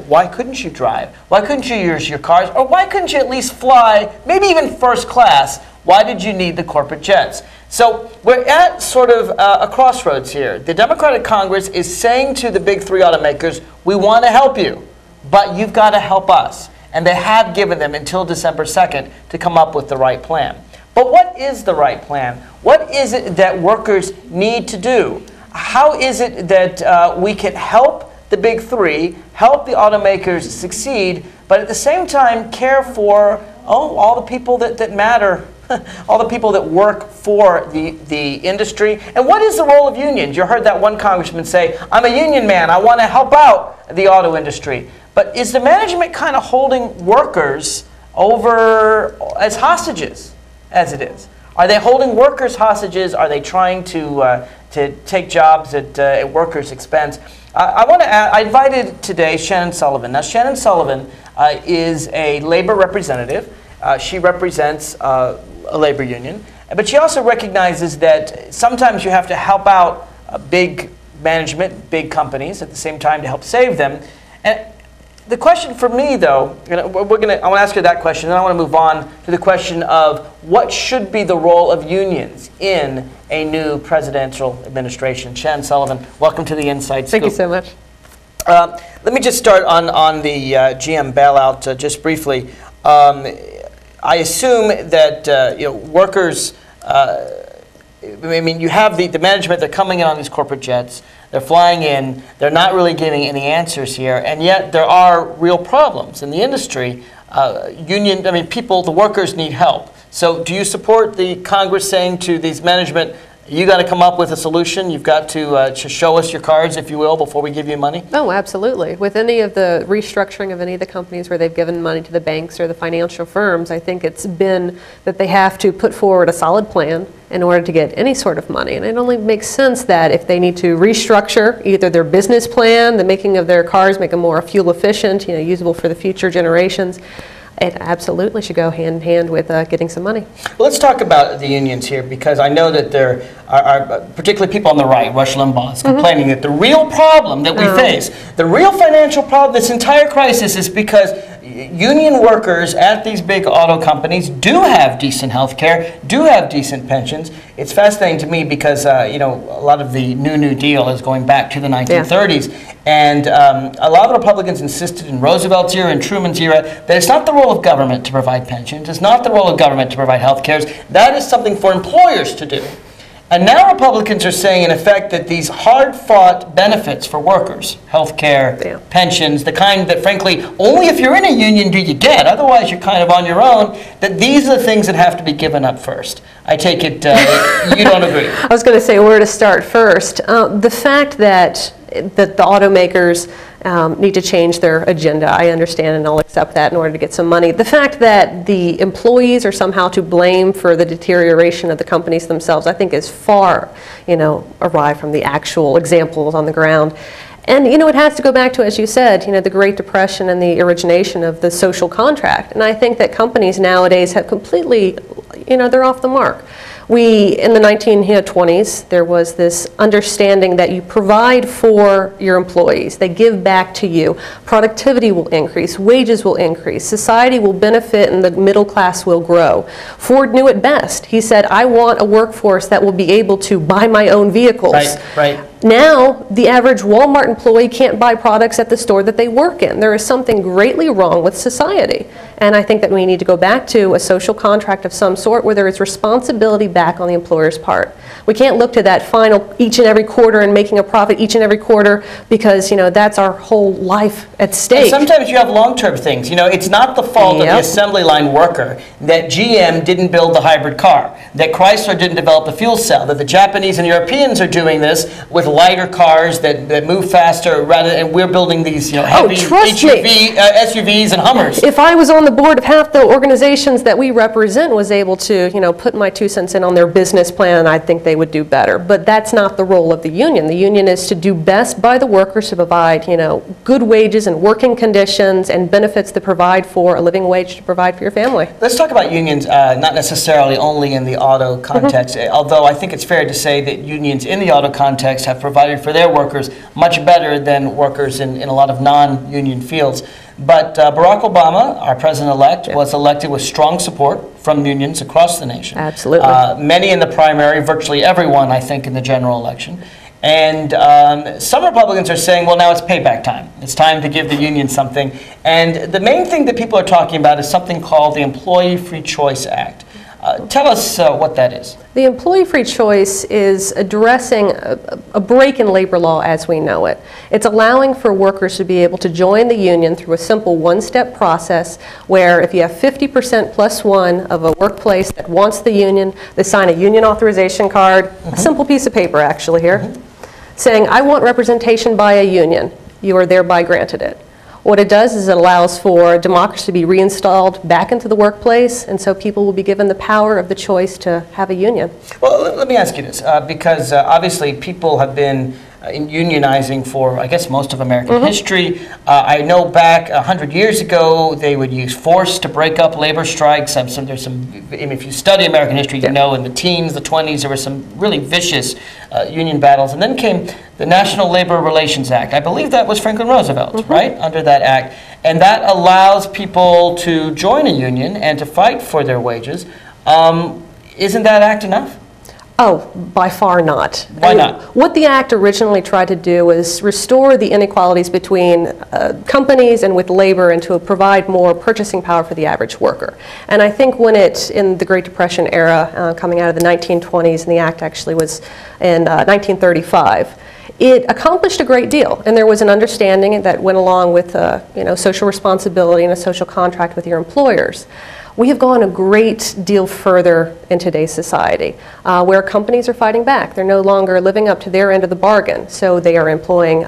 why couldn't you drive? Why couldn't you use your cars? Or why couldn't you at least fly, maybe even first class? Why did you need the corporate jets? So we're at sort of a crossroads here. The Democratic Congress is saying to the big three automakers, we want to help you, but you've got to help us. And they have given them until December 2nd to come up with the right plan. But what is the right plan? What is it that workers need to do? How is it that we can help the big three, help the automakers succeed, but at the same time care for all the people that matter, all the people that work for the industry? And what is the role of unions? You heard that one congressman say, I'm a union man, I want to help out the auto industry. But is the management kind of holding workers over as hostages, as it is? Are they holding workers hostages? Are they trying to take jobs at workers' expense? I invited today Shannon Sullivan. Now, Shannon Sullivan is a labor representative. She represents a labor union. But she also recognizes that sometimes you have to help out big management, big companies, at the same time to help save them. And the question for me, though, I want to ask her that question, then I want to move on to the question of what should be the role of unions in a new presidential administration. Shannon Sullivan, welcome to the Inside Scoop. Thank you so much. Let me just start on the GM bailout just briefly. I assume that workers. I mean, you have the management. They're coming in on these corporate jets. They're flying in. They're not really giving any answers here, and yet there are real problems in the industry. The workers need help. So, do you support the Congress saying to these management, you got to come up with a solution. You've got to show us your cards, if you will, before we give you money? Oh, absolutely. With any of the restructuring of any of the companies where they've given money to the banks or the financial firms, I think it's been that they have to put forward a solid plan in order to get any sort of money. And it only makes sense that if they need to restructure either their business plan, the making of their cars, make them more fuel efficient, usable for the future generations, it absolutely should go hand in hand with getting some money. Well, let's talk about the unions here, because I know that there are particularly people on the right, Rush Limbaugh, is complaining that the real problem that we face, the real financial problem, this entire crisis, is because union workers at these big auto companies do have decent health care, do have decent pensions. It's fascinating to me because, a lot of the New Deal is going back to the 1930s. Yeah. And a lot of Republicans insisted in Roosevelt's era and Truman's era that it's not the role of government to provide pensions. It's not the role of government to provide health care. That is something for employers to do. And now Republicans are saying, in effect, that these hard-fought benefits for workers, health care, pensions, the kind that, frankly, only if you're in a union do you get, otherwise you're kind of on your own, that these are the things that have to be given up first. I take it you don't agree. I was going to say where to start first. The fact that the automakers need to change their agenda, I understand, and I'll accept that in order to get some money. The fact that the employees are somehow to blame for the deterioration of the companies themselves, I think is far, awry from the actual examples on the ground. And, it has to go back to, as you said, the Great Depression and the origination of the social contract. And I think that companies nowadays have completely, they're off the mark. In the 1920s, there was this understanding that you provide for your employees. They give back to you. Productivity will increase. Wages will increase. Society will benefit and the middle class will grow. Ford knew it best. He said, I want a workforce that will be able to buy my own vehicles. Right. Now, the average Walmart employee can't buy products at the store that they work in. There is something greatly wrong with society. And I think that we need to go back to a social contract of some sort where there is responsibility back on the employer's part. We can't look to that final each and every quarter and making a profit each and every quarter because, that's our whole life at stake. And sometimes you have long-term things. It's not the fault of the assembly line worker that GM didn't build the hybrid car, that Chrysler didn't develop the fuel cell, that the Japanese and Europeans are doing this with of lighter cars that move faster, and we're building these heavy SUVs and Hummers. If I was on the board of half the organizations that we represent, was able to put my 2 cents in on their business plan, I think they would do better. But that's not the role of the union. The union is to do best by the workers, to provide good wages and working conditions and benefits that provide for a living wage to provide for your family. Let's talk about unions, not necessarily only in the auto context, although I think it's fair to say that unions in the auto context have provided for their workers much better than workers in a lot of non-union fields. But Barack Obama, our president-elect, was elected with strong support from unions across the nation. Absolutely. Many in the primary, virtually everyone, I think, in the general election. And some Republicans are saying, well, now it's payback time. It's time to give the union something. And the main thing that people are talking about is something called the Employee Free Choice Act. Tell us what that is. The Employee Free Choice is addressing a break in labor law as we know it. It's allowing for workers to be able to join the union through a simple one-step process where if you have 50% plus one of a workplace that wants the union, they sign a union authorization card, a simple piece of paper actually here, saying, I want representation by a union. You are thereby granted it. What it does is it allows for democracy to be reinstalled back into the workplace, and so people will be given the power of the choice to have a union. Well, let me ask you this, because obviously people have been unionizing for, I guess, most of American history. I know back 100 years ago, they would use force to break up labor strikes. If you study American history, you know in the teens, the 20s, there were some really vicious union battles. And then came the National Labor Relations Act. I believe that was Franklin Roosevelt, right, under that act. And that allows people to join a union and to fight for their wages. Isn't that act enough? Oh, by far not. Why not? What the Act originally tried to do was restore the inequalities between companies and with labor and to provide more purchasing power for the average worker. And I think when in the Great Depression era, coming out of the 1920s, and the Act actually was in 1935, it accomplished a great deal, and there was an understanding that went along with social responsibility and a social contract with your employers. We have gone a great deal further in today's society, where companies are fighting back. They're no longer living up to their end of the bargain, so they are employing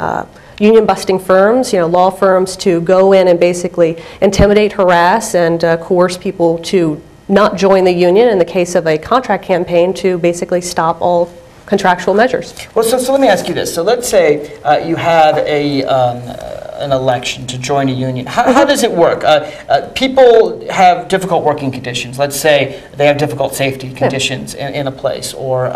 union-busting firms, law firms, to go in and basically intimidate, harass, and coerce people to not join the union. In the case of a contract campaign, to basically stop all contractual measures. Well, so let me ask you this. So let's say you have an election to join a union. How does it work? People have difficult working conditions. Let's say they have difficult safety conditions in a place, or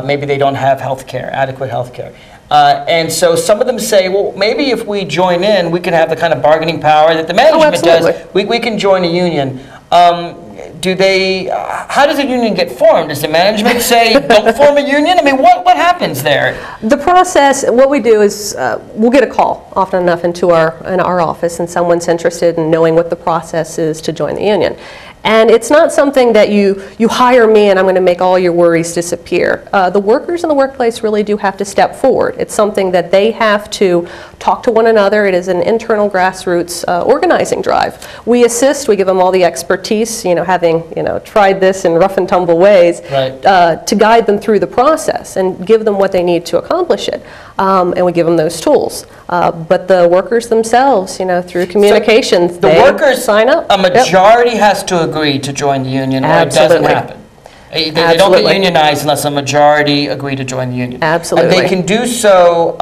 maybe they don't have health care, adequate health care. And so some of them say, well, maybe if we join in, we can have the kind of bargaining power that the management does. We can join a union. How does a union get formed? Does the management say, don't form a union? I mean, what happens there? The process, what we do is we'll get a call often enough in our office, and someone's interested in knowing what the process is to join the union. And it's not something that you hire me and I'm going to make all your worries disappear. The workers in the workplace really do have to step forward. It's something that they have to talk to one another. It is an internal grassroots organizing drive. We assist, we give them all the expertise, having tried this in rough and tumble ways, to guide them through the process and give them what they need to accomplish it. And we give them those tools. But the workers themselves, through communications, the workers sign up. A majority has to agree to join the union, or it doesn't happen. They don't get unionized unless a majority agree to join the union. Absolutely. And they can do so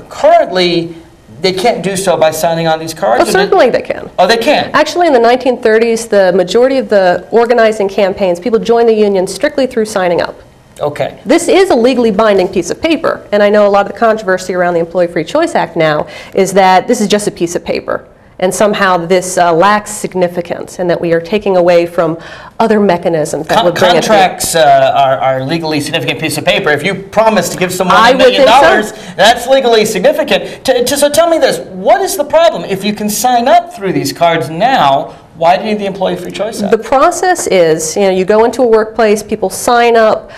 currently. They can't do so by signing on these cards? Oh, certainly they can. Oh, they can? Actually, in the 1930s, the majority of the organizing campaigns, people joined the union strictly through signing up. Okay. This is a legally binding piece of paper, and I know a lot of the controversy around the Employee Free Choice Act now is that this is just a piece of paper, and somehow this lacks significance, and that we are taking away from other mechanisms that would bring contracts are legally significant piece of paper. If you promise to give someone $1 million, that's legally significant. So tell me this, what is the problem? If you can sign up through these cards now, why do you need the Employee Free Choice Act? The process is, you go into a workplace, people sign up.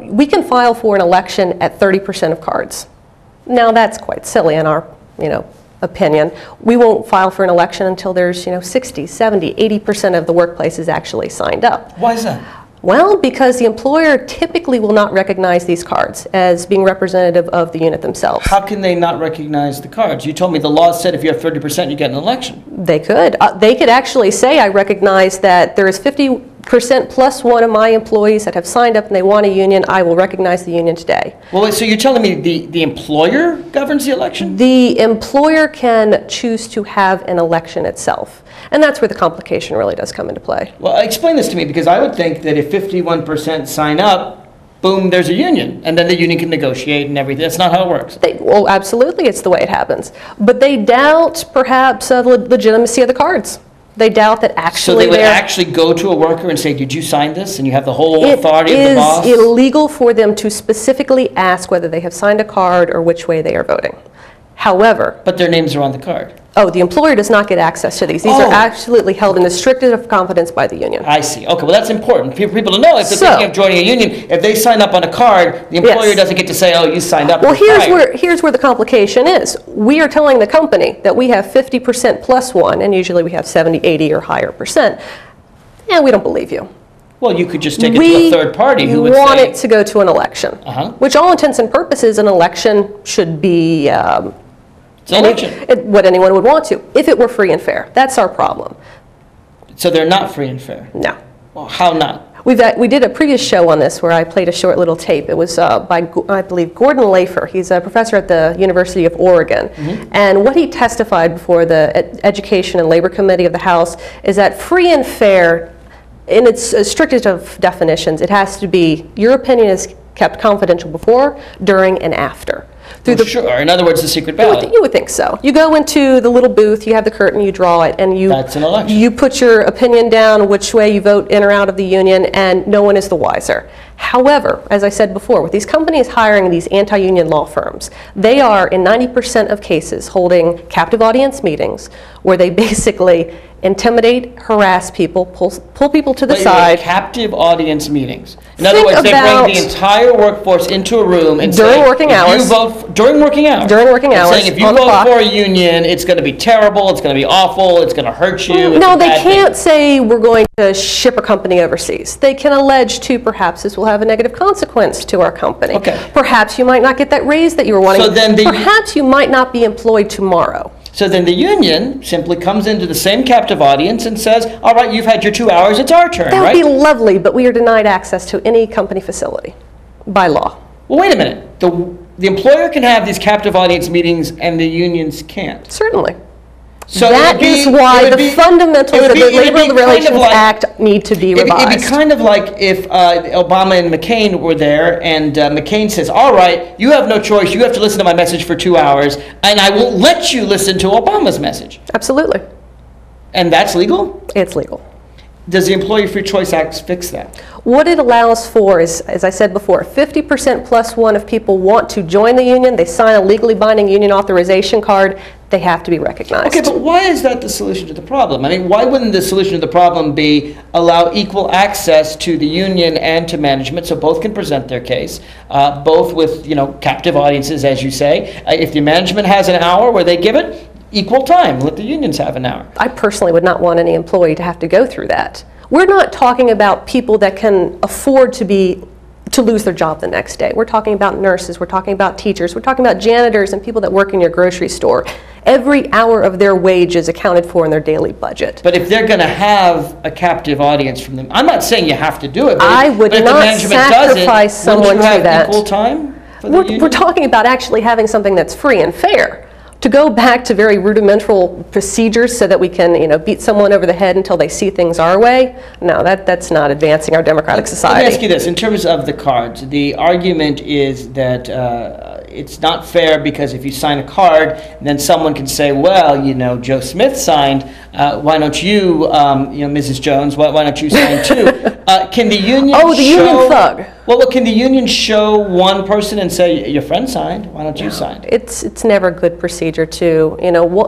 We can file for an election at 30% of cards. Now that's quite silly in our, opinion. We won't file for an election until there's, 60, 70, 80% of the workplace is actually signed up. Why is that? Well, because the employer typically will not recognize these cards as being representative of the unit themselves. How can they not recognize the cards? You told me the law said if you have 30%, you get an election. They could. They could actually say, I recognize that there is 50% plus one of my employees that have signed up and they want a union. I will recognize the union today. Well, wait, so you're telling me the employer governs the election? The employer can choose to have an election itself. And that's where the complication really does come into play. Well, explain this to me, because I would think that if 51% sign up, boom, there's a union, and then the union can negotiate and everything. That's not how it works. Well, absolutely, it's the way it happens. But they doubt, perhaps, the legitimacy of the cards. They doubt that actually So they would actually go to a worker and say, did you sign this? And you have the whole authority of the boss? It is illegal for them to specifically ask whether they have signed a card or which way they are voting. However... But their names are on the card. Oh, the employer does not get access to these. These are absolutely held in the strictest of confidence by the union. I see. Okay, well, that's important for people to know. If they're thinking of joining a union, if they sign up on a card, the employer doesn't get to say, oh, you signed up. Well, here's where the complication is. We are telling the company that we have 50% plus one, and usually we have 70, 80, or higher percent, and we don't believe you. Well, you could just take it to a third party who would say... We want it to go to an election, which all intents and purposes, an election should be... what anyone would want to, if it were free and fair. That's our problem. So they're not free and fair? No. Well, how not? We did a previous show on this where I played a short little tape. It was by, I believe, Gordon Lafer. He's a professor at the University of Oregon. And what he testified before the Education and Labor Committee of the House is that free and fair, in its strictest of definitions, it has to be, your opinion is kept confidential before, during, and after. Sure. In other words, the secret ballot. You would think so. You go into the little booth, you have the curtain, you draw it, and that's an election. You put your opinion down, which way you vote in or out of the union, and no one is the wiser. However, as I said before, with these companies hiring these anti-union law firms, they are, in 90% of cases, holding captive audience meetings where they basically intimidate, harass people, pull people to the side. Captive audience meetings. In other words, they bring the entire workforce into a room and during working hours. During working hours. Saying if you vote for a union, it's going to be terrible, it's going to be awful, it's going to hurt you. No, they can't say we're going to ship a company overseas. They can allege to perhaps this will have a negative consequence to our company. Okay. Perhaps you might not get that raise that you were wanting. Perhaps you might not be employed tomorrow. So then the union simply comes into the same captive audience and says, all right, you've had your 2 hours, it's our turn, That would be lovely, but we are denied access to any company facility by law. Well, wait a minute. The employer can have these captive audience meetings and the unions can't. Certainly. So that is why the fundamentals of the Labor Relations Act need to be revised. It'd be kind of like if Obama and McCain were there, and McCain says, all right, you have no choice, you have to listen to my message for 2 hours, and I will let you listen to Obama's message. Absolutely. And that's legal? It's legal. Does the Employee Free Choice Act fix that? What it allows for is, as I said before, 50% plus one of people want to join the union, they sign a legally binding union authorization card, they have to be recognized. Okay, but why is that the solution to the problem? I mean, why wouldn't the solution to the problem be allow equal access to the union and to management so both can present their case, both with, captive audiences, as you say. If the management has an hour where they give it, equal time, let the unions have an hour. I personally would not want any employee to have to go through that. We're not talking about people that can afford to lose their job the next day. We're talking about nurses, we're talking about teachers, we're talking about janitors and people that work in your grocery store. Every hour of their wage is accounted for in their daily budget. But if they're going to have a captive audience from them, I'm not saying you have to do it, but I would not sacrifice someone to that. Equal time for the union? We're talking about actually having something that's free and fair. To go back to very rudimental procedures so that we can, beat someone over the head until they see things our way, no, that's not advancing our democratic society. Let me ask you this. In terms of the cards, the argument is that it's not fair because if you sign a card, then someone can say, well, Joe Smith signed, why don't you, Mrs. Jones, why don't you sign too? Can the union union thug. Well, can the union show one person and say, your friend signed, why don't you sign? It's never a good procedure to,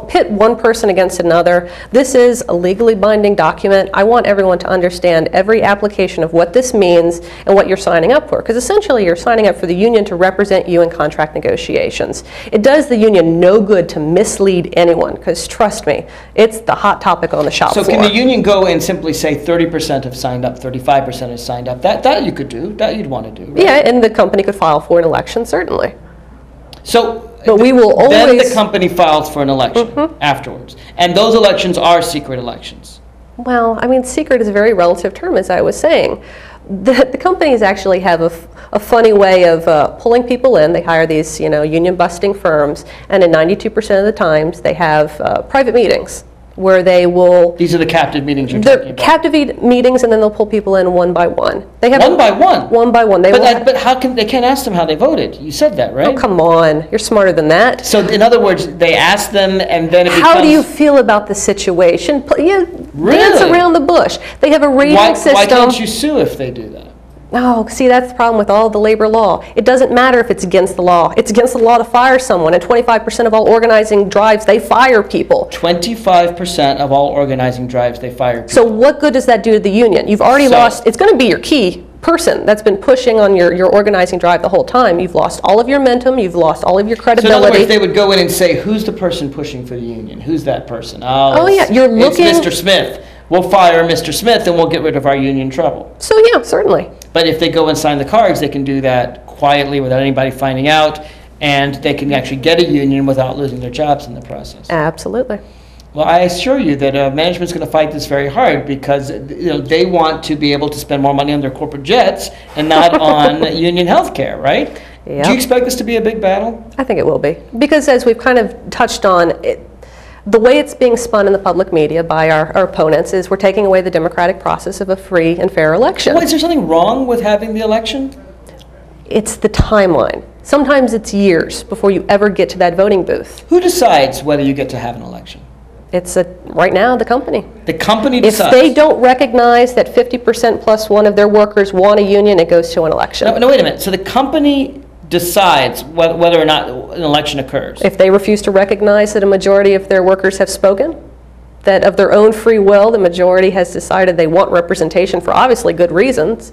pit one person against another. This is a legally binding document. I want everyone to understand every application of what this means and what you're signing up for, because essentially you're signing up for the union to represent you in contract negotiations. It does the union no good to mislead anyone, because trust me, it's the hot hot topic on the shop So floor. can the union go and simply say 30% have signed up, 35% have signed up? That you could do, that you'd want to do, right? Yeah, and the company could file for an election, certainly. So, but we will always... Then the company files for an election afterwards. And those elections are secret elections. Well, I mean, secret is a very relative term, as I was saying. The companies actually have a funny way of pulling people in. They hire these, union-busting firms, and in 92% of the times, they have private meetings where they will... These are the captive meetings you're talking about. Captive meetings, and then they'll pull people in one by one. They have one by one? One by one. But how can they can't ask them how they voted? You said that, right? Oh, come on. You're smarter than that. So, in other words, they ask them, and then it becomes... How do you feel about the situation? Really? Dance around the bush. They have a rating system. Why can't you sue if they do that? Oh, see, that's the problem with all the labor law. It doesn't matter if it's against the law. It's against the law to fire someone, and 25% of all organizing drives, they fire people. 25% of all organizing drives, they fire people. So what good does that do to the union? You've already lost, it's going to be your key person that's been pushing on your organizing drive the whole time. You've lost all of your momentum, you've lost all of your credibility. So in other words, they would go in and say, who's the person pushing for the union? Who's that person? Oh yeah, you're looking... It's Mr. Smith. We'll fire Mr. Smith and we'll get rid of our union trouble. So yeah, certainly. But if they go and sign the cards, they can do that quietly without anybody finding out, and they can actually get a union without losing their jobs in the process. Absolutely. Well, I assure you that management's going to fight this very hard because they want to be able to spend more money on their corporate jets and not on union health care, right? Yep. Do you expect this to be a big battle? I think it will be. Because as we've kind of touched on, the way it's being spun in the public media by our opponents is we're taking away the democratic process of a free and fair election. Well, is there something wrong with having the election? It's the timeline. Sometimes it's years before you ever get to that voting booth. Who decides whether you get to have an election? It's right now the company. The company decides. If they don't recognize that 50% plus one of their workers want a union, it goes to an election. No, wait a minute. So the company decides whether or not an election occurs. If they refuse to recognize that a majority of their workers have spoken, that of their own free will, the majority has decided they want representation for obviously good reasons.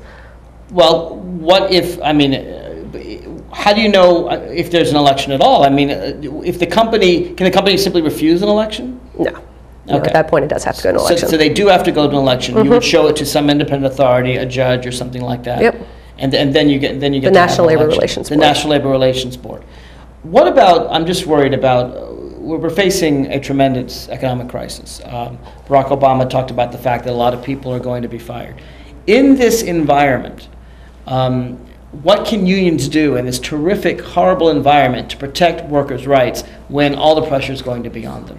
Well, what if, how do you know if there's an election at all? If the company, can the company simply refuse an election? No. No, at that point, it does have to go to an election. So they do have to go to an election. You would show it to some independent authority, a judge or something like that. Yep. And then you get the National Labor Relations Board. The National Labor Relations Board. What about? I'm just worried about. We're facing a tremendous economic crisis. Barack Obama talked about the fact that a lot of people are going to be fired. In this environment, what can unions do in this terrific, horrible environment to protect workers' rights when all the pressure is going to be on them?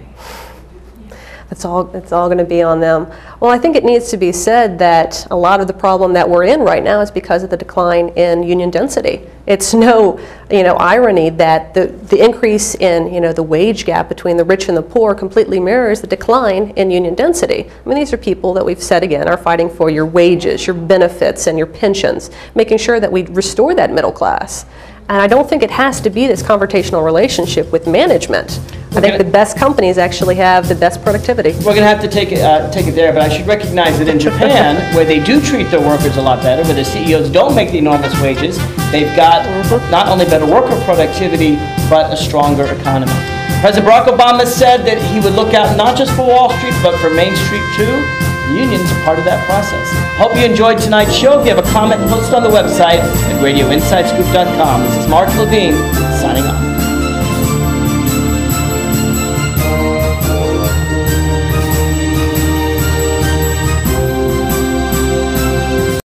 It's all going to be on them. Well, I think it needs to be said that a lot of the problem that we're in right now is because of the decline in union density. It's no, irony that the increase in, the wage gap between the rich and the poor completely mirrors the decline in union density. These are people that we've said again are fighting for your wages, your benefits, and your pensions, making sure that we restore that middle class. And I don't think it has to be this confrontational relationship with management. I think the best companies actually have the best productivity. We're going to have to take it there, but I should recognize that in Japan, where they do treat their workers a lot better, where the CEOs don't make the enormous wages, they've got not only better worker productivity, but a stronger economy. President Barack Obama said that he would look out not just for Wall Street, but for Main Street too. Unions are part of that process. Hope you enjoyed tonight's show. If you have a comment, post it on the website at radioinsidescoop.com. This is Mark Levine, signing off.